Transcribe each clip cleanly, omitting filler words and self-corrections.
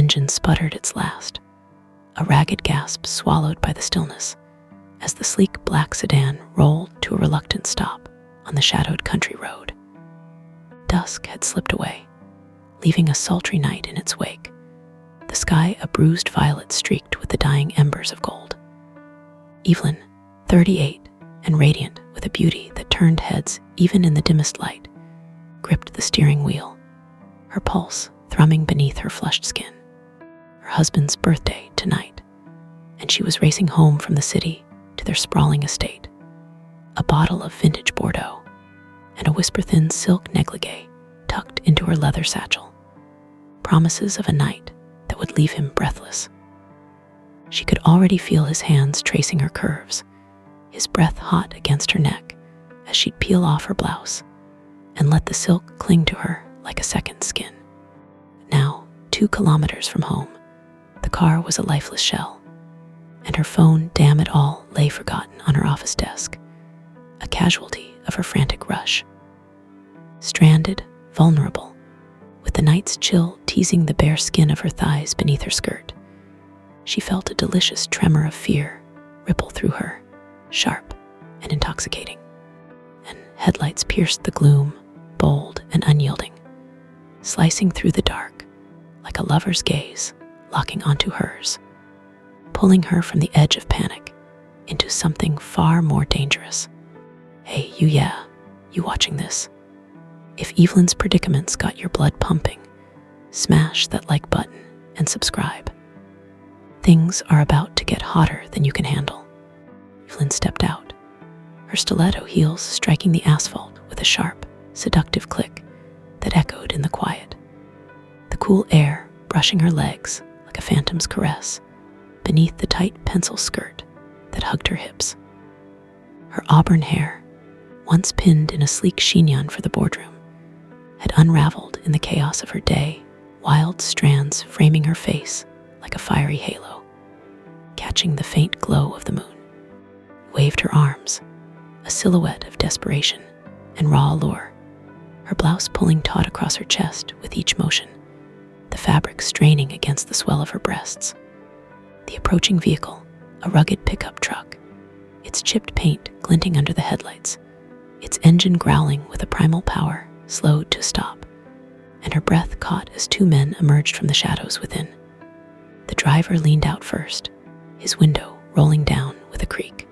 engine sputtered its last, a ragged gasp swallowed by the stillness, as the sleek black sedan rolled to a reluctant stop on the shadowed country road. Dusk had slipped away, leaving a sultry night in its wake, the sky a bruised violet streaked with the dying embers of gold. Evelyn, 38 and radiant with a beauty that turned heads even in the dimmest light, gripped the steering wheel, her pulse thrumming beneath her flushed skin. Her husband's birthday tonight, and she was racing home from the city to their sprawling estate. A bottle of vintage Bordeaux and a whisper-thin silk negligee tucked into her leather satchel. Promises of a night that would leave him breathless. She could already feel his hands tracing her curves, his breath hot against her neck as she'd peel off her blouse and let the silk cling to her like a second skin. Now, 2 kilometers from home, the car was a lifeless shell, and her phone, damn it all, lay forgotten on her office desk, a casualty of her frantic rush. Stranded, vulnerable, with the night's chill teasing the bare skin of her thighs beneath her skirt, she felt a delicious tremor of fear ripple through her, sharp and intoxicating. And headlights pierced the gloom, bold and unyielding, slicing through the dark like a lover's gaze locking onto hers, pulling her from the edge of panic into something far more dangerous. Hey, you watching this? If Evelyn's predicaments got your blood pumping, smash that like button and subscribe. Things are about to get hotter than you can handle. Evelyn stepped out, her stiletto heels striking the asphalt with a sharp, seductive click that echoed in the quiet. The cool air brushing her legs like a phantom's caress beneath the tight pencil skirt that hugged her hips. Her auburn hair, once pinned in a sleek chignon for the boardroom, had unraveled in the chaos of her day, wild strands framing her face like a fiery halo, catching the faint glow of the moon. Waved her arms, a silhouette of desperation and raw allure, her blouse pulling taut across her chest with each motion, the fabric straining against the swell of her breasts. The approaching vehicle, a rugged pickup truck, its chipped paint glinting under the headlights, its engine growling with a primal power, slowed to stop, and her breath caught as 2 men emerged from the shadows within. The driver leaned out first, his window rolling down with a creak.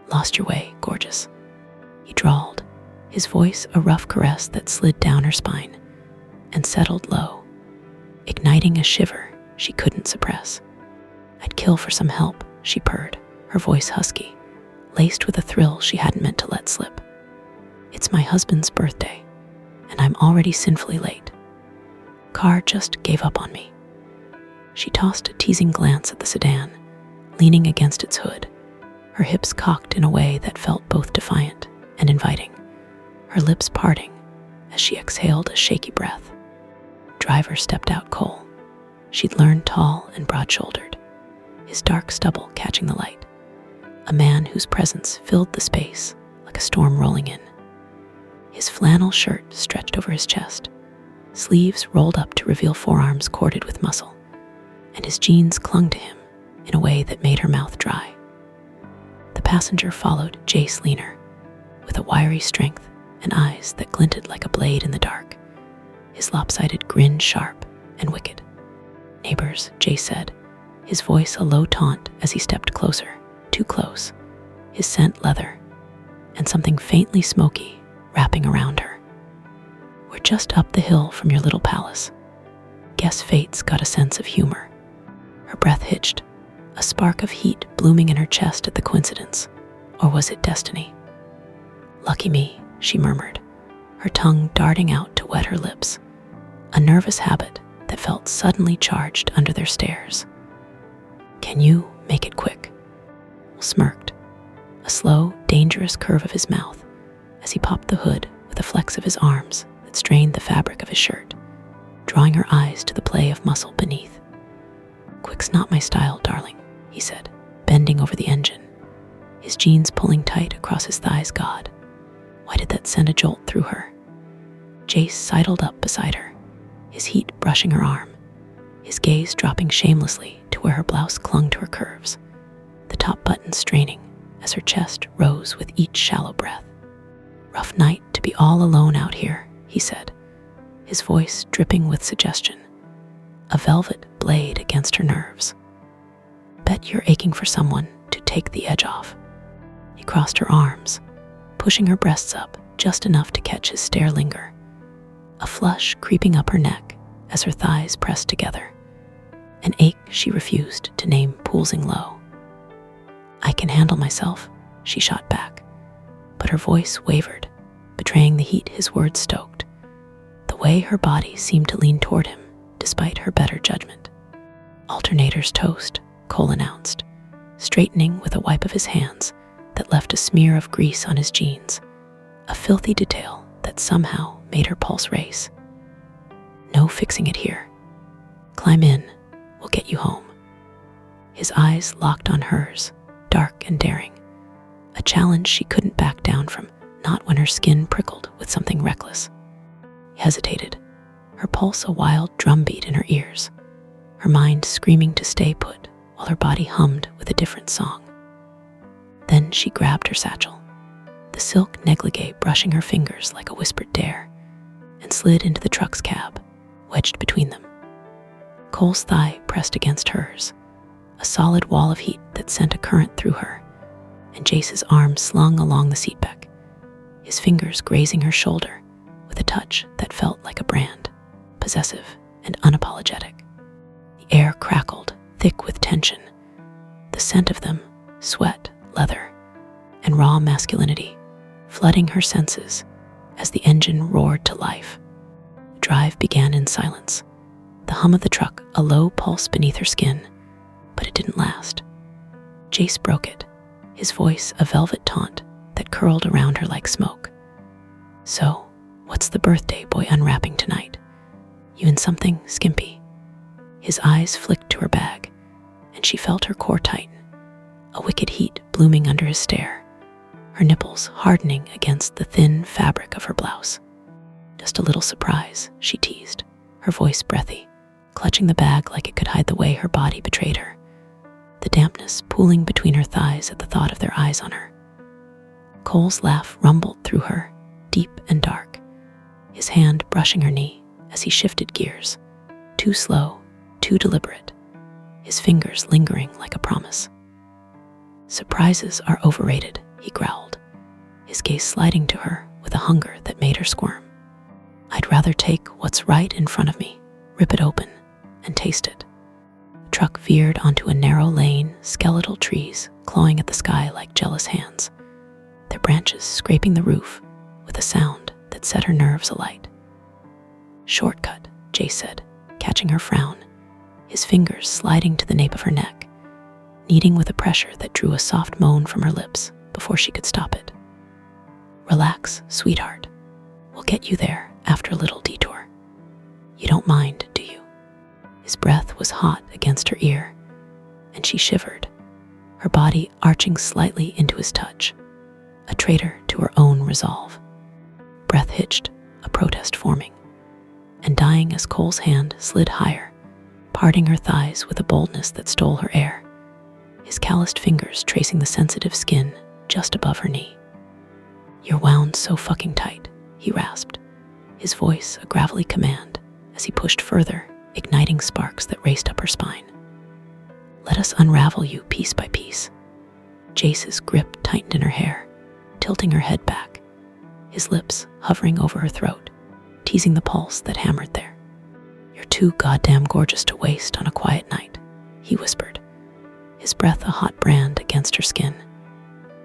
"Lost your way, gorgeous," he drawled, his voice a rough caress that slid down her spine and settled low, igniting a shiver she couldn't suppress. "I'd kill for some help," she purred, her voice husky, laced with a thrill she hadn't meant to let slip. "It's my husband's birthday, and I'm already sinfully late. Car just gave up on me." She tossed a teasing glance at the sedan, leaning against its hood, her hips cocked in a way that felt both defiant and inviting, her lips parting as she exhaled a shaky breath. Driver stepped out Cole. She'd learned tall and broad-shouldered, his dark stubble catching the light, a man whose presence filled the space like a storm rolling in. His flannel shirt stretched over his chest, sleeves rolled up to reveal forearms corded with muscle, and his jeans clung to him in a way that made her mouth dry. The passenger followed Jace Leaner, with a wiry strength and eyes that glinted like a blade in the dark, his lopsided grin sharp and wicked. "Neighbors," Jace said, his voice a low taunt as he stepped closer, too close, his scent leather, and something faintly smoky wrapping around her. "We're just up the hill from your little palace." Guess fate's got a sense of humor. Her breath hitched, a spark of heat blooming in her chest at the coincidence, or was it destiny? "Lucky me," she murmured, her tongue darting out to wet her lips, a nervous habit that felt suddenly charged under their stares. "Can you make it quick?" Smirked, a slow, dangerous curve of his mouth as he popped the hood with a flex of his arms that strained the fabric of his shirt, drawing her eyes to the play of muscle beneath. "Quick's not my style, darling," he said, bending over the engine, his jeans pulling tight across his thighs. God, why did that send a jolt through her? Jace sidled up beside her, his heat brushing her arm, his gaze dropping shamelessly to where her blouse clung to her curves, the top button straining as her chest rose with each shallow breath. "Rough night to be all alone out here," he said, his voice dripping with suggestion, a velvet blade against her nerves. "Bet you're aching for someone to take the edge off." He crossed her arms, pushing her breasts up just enough to catch his stare linger, a flush creeping up her neck as her thighs pressed together, an ache she refused to name pulsing low. "I can handle myself," she shot back, but her voice wavered, betraying the heat his words stoked, the way her body seemed to lean toward him despite her better judgment. "Alternators toast," Cole announced, straightening with a wipe of his hands that left a smear of grease on his jeans, a filthy detail that somehow made her pulse race. "No fixing it here. Climb in, we'll get you home." His eyes locked on hers, dark and daring, a challenge she couldn't back down from, not when her skin prickled with something reckless. He hesitated, her pulse a wild drumbeat in her ears, her mind screaming to stay put while her body hummed with a different song. Then she grabbed her satchel, the silk negligee brushing her fingers like a whispered dare, and slid into the truck's cab, wedged between them. Cole's thigh pressed against hers, a solid wall of heat that sent a current through her, and Jace's arm slung along the seatback, his fingers grazing her shoulder with a touch that felt like a brand, possessive and unapologetic. The air crackled, thick with tension, the scent of them, sweat, leather, and raw masculinity, flooding her senses as the engine roared to life. The drive began in silence, the hum of the truck a low pulse beneath her skin, but it didn't last. Jace broke it, his voice a velvet taunt that curled around her like smoke. "So, what's the birthday boy unwrapping tonight? You in something skimpy?" His eyes flicked to her bag, and she felt her core tighten, a wicked heat blooming under his stare, her nipples hardening against the thin fabric of her blouse. "Just a little surprise," she teased, her voice breathy, clutching the bag like it could hide the way her body betrayed her, the dampness pooling between her thighs at the thought of their eyes on her. Cole's laugh rumbled through her, deep and dark, his hand brushing her knee as he shifted gears, too slow, too deliberate, his fingers lingering like a promise. "Surprises are overrated," he growled, his gaze sliding to her with a hunger that made her squirm. "I'd rather take what's right in front of me, rip it open, and taste it." The truck veered onto a narrow lane, skeletal trees clawing at the sky like jealous hands, their branches scraping the roof with a sound that set her nerves alight. "Shortcut," Jace said, catching her frown, his fingers sliding to the nape of her neck, kneading with a pressure that drew a soft moan from her lips before she could stop it. "Relax, sweetheart. We'll get you there after a little detour. You don't mind, do you?" His breath was hot against her ear, and she shivered, her body arching slightly into his touch, a traitor to her own resolve. Breath hitched, a protest forming, and dying as Cole's hand slid higher, parting her thighs with a boldness that stole her air, his calloused fingers tracing the sensitive skin just above her knee. "You're wound so fucking tight," he rasped, his voice a gravelly command as he pushed further, igniting sparks that raced up her spine. "Let us unravel you piece by piece." Jace's grip tightened in her hair, tilting her head back, his lips hovering over her throat, teasing the pulse that hammered there. "You're too goddamn gorgeous to waste on a quiet night," he whispered, his breath a hot brand against her skin,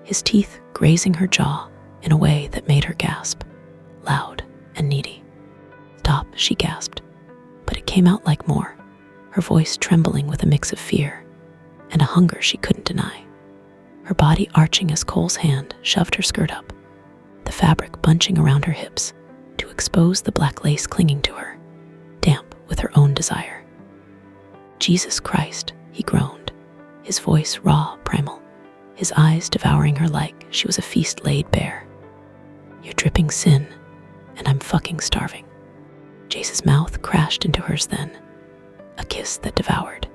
his teeth grazing her jaw in a way that made her gasp, loud and needy. "Stop," she gasped, but it came out like more, her voice trembling with a mix of fear and a hunger she couldn't deny, her body arching as Cole's hand shoved her skirt up, the fabric bunching around her hips to expose the black lace clinging to her, damp with her own desire. "Jesus Christ," he groaned, his voice raw, primal, his eyes devouring her like she was a feast laid bare. "You're dripping sin, and I'm fucking starving." Jace's mouth crashed into hers then, a kiss that devoured,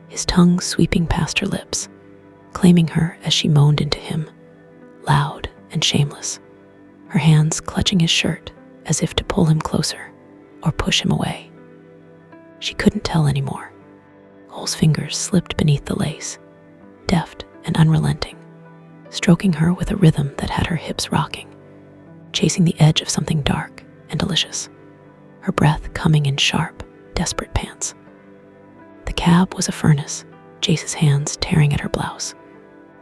his tongue sweeping past her lips, claiming her as she moaned into him, loud and shameless, her hands clutching his shirt as if to pull him closer or push him away. She couldn't tell anymore. Cole's fingers slipped beneath the lace, deft and unrelenting, stroking her with a rhythm that had her hips rocking, chasing the edge of something dark and delicious, her breath coming in sharp, desperate pants. The cab was a furnace, Jace's hands tearing at her blouse,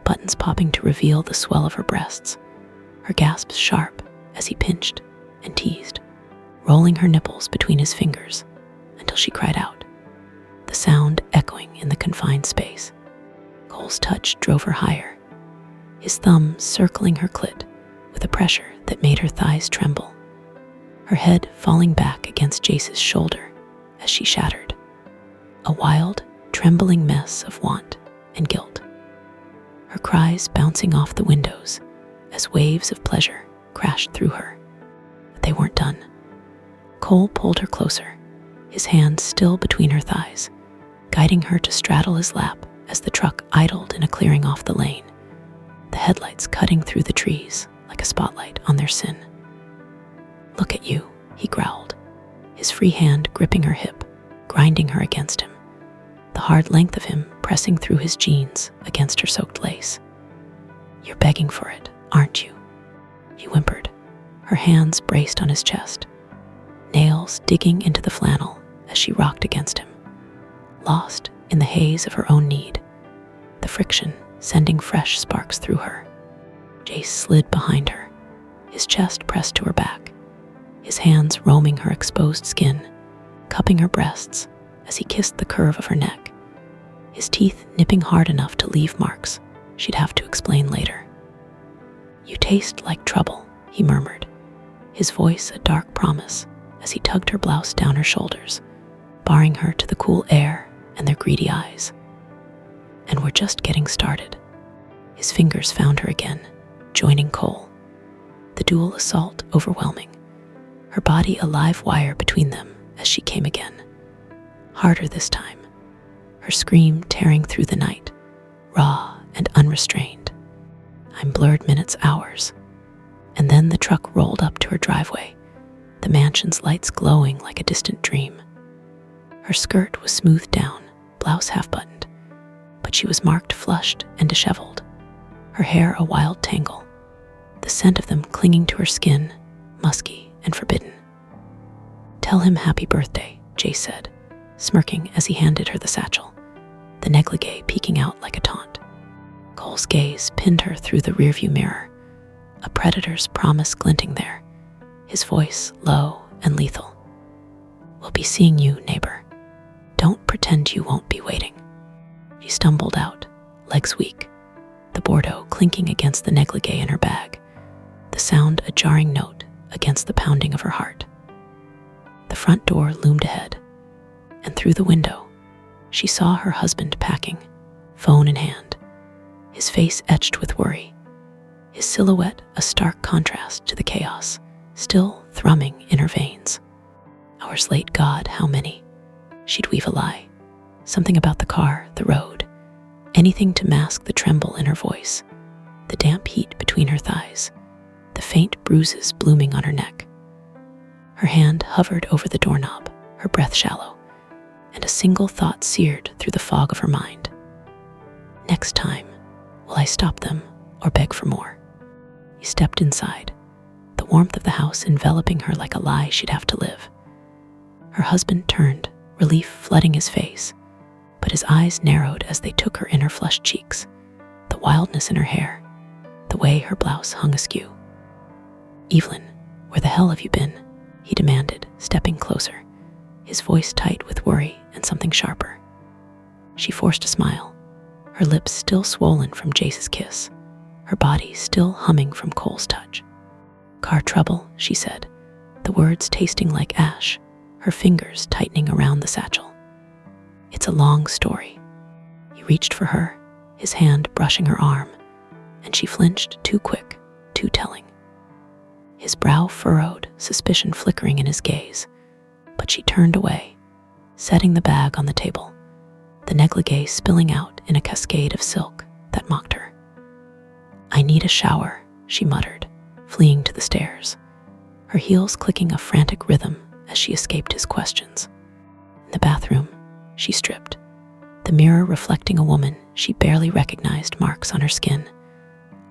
buttons popping to reveal the swell of her breasts, her gasps sharp as he pinched and teased, rolling her nipples between his fingers until she cried out, the sound echoing in the confined space. Cole's touch drove her higher, his thumb circling her clit with a pressure that made her thighs tremble, her head falling back against Jace's shoulder as she shattered, a wild, trembling mess of want and guilt, her cries bouncing off the windows as waves of pleasure crashed through her. But they weren't done. Cole pulled her closer, his hands still between her thighs, guiding her to straddle his lap as the truck idled in a clearing off the lane, the headlights cutting through the trees like a spotlight on their sin. "Look at you," he growled, his free hand gripping her hip, grinding her against him, the hard length of him pressing through his jeans against her soaked lace. "You're begging for it, aren't you?" he whimpered, her hands braced on his chest, nails digging into the flannel as she rocked against him, lost in the haze of her own need, the friction sending fresh sparks through her. Jace slid behind her, his chest pressed to her back, his hands roaming her exposed skin, cupping her breasts as he kissed the curve of her neck, his teeth nipping hard enough to leave marks she'd have to explain later. "You taste like trouble," he murmured, his voice a dark promise as he tugged her blouse down her shoulders, barring her to the cool air and their greedy eyes. "And we're just getting started." His fingers found her again, joining Cole, the dual assault overwhelming, her body a live wire between them as she came again, harder this time, her scream tearing through the night, raw and unrestrained. I'm blurred minutes, hours, and then the truck rolled up to her driveway, the mansion's lights glowing like a distant dream. Her skirt was smoothed down, blouse half-buttoned, but she was marked flushed and disheveled, her hair a wild tangle, the scent of them clinging to her skin, musky and forbidden. "Tell him happy birthday," Jace said, smirking as he handed her the satchel, the negligee peeking out like a taunt. Cole's gaze pinned her through the rearview mirror, a predator's promise glinting there, his voice low and lethal. "We'll be seeing you, neighbor. Don't pretend you won't be waiting." She stumbled out, legs weak, the Bordeaux clinking against the negligee in her bag, the sound a jarring note against the pounding of her heart. The front door loomed ahead, and through the window, she saw her husband packing, phone in hand, his face etched with worry, his silhouette a stark contrast to the chaos still thrumming in her veins. Hours late, God, how many? She'd weave a lie, something about the car, the road, anything to mask the tremble in her voice, the damp heat between her thighs, the faint bruises blooming on her neck. Her hand hovered over the doorknob, her breath shallow, and a single thought seared through the fog of her mind. Next time, will I stop them or beg for more? He stepped inside, the warmth of the house enveloping her like a lie she'd have to live. Her husband turned, relief flooding his face, but his eyes narrowed as they took her in her flushed cheeks, the wildness in her hair, the way her blouse hung askew. "Evelyn, where the hell have you been?" he demanded, stepping closer, his voice tight with worry and something sharper. She forced a smile, her lips still swollen from Jace's kiss, her body still humming from Cole's touch. "Car trouble," she said, the words tasting like ash, her fingers tightening around the satchel. "It's a long story." He reached for her, his hand brushing her arm, and she flinched, too quick, too telling. His brow furrowed, suspicion flickering in his gaze, but she turned away, setting the bag on the table, the negligee spilling out in a cascade of silk that mocked her. "I need a shower," she muttered, fleeing to the stairs, her heels clicking a frantic rhythm as she escaped his questions. In the bathroom, she stripped, the mirror reflecting a woman she barely recognized marks on her skin,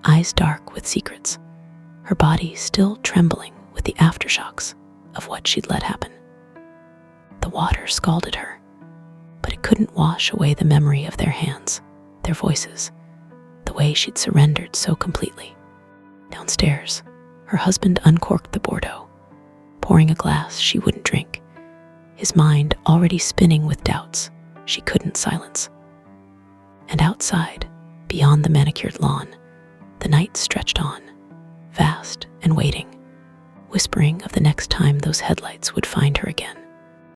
eyes dark with secrets, her body still trembling with the aftershocks of what she'd let happen. The water scalded her, but it couldn't wash away the memory of their hands, their voices, the way she'd surrendered so completely. Downstairs, her husband uncorked the Bordeaux, pouring a glass she wouldn't drink, his mind already spinning with doubts she couldn't silence. And outside, beyond the manicured lawn, the night stretched on, vast and waiting, whispering of the next time those headlights would find her again.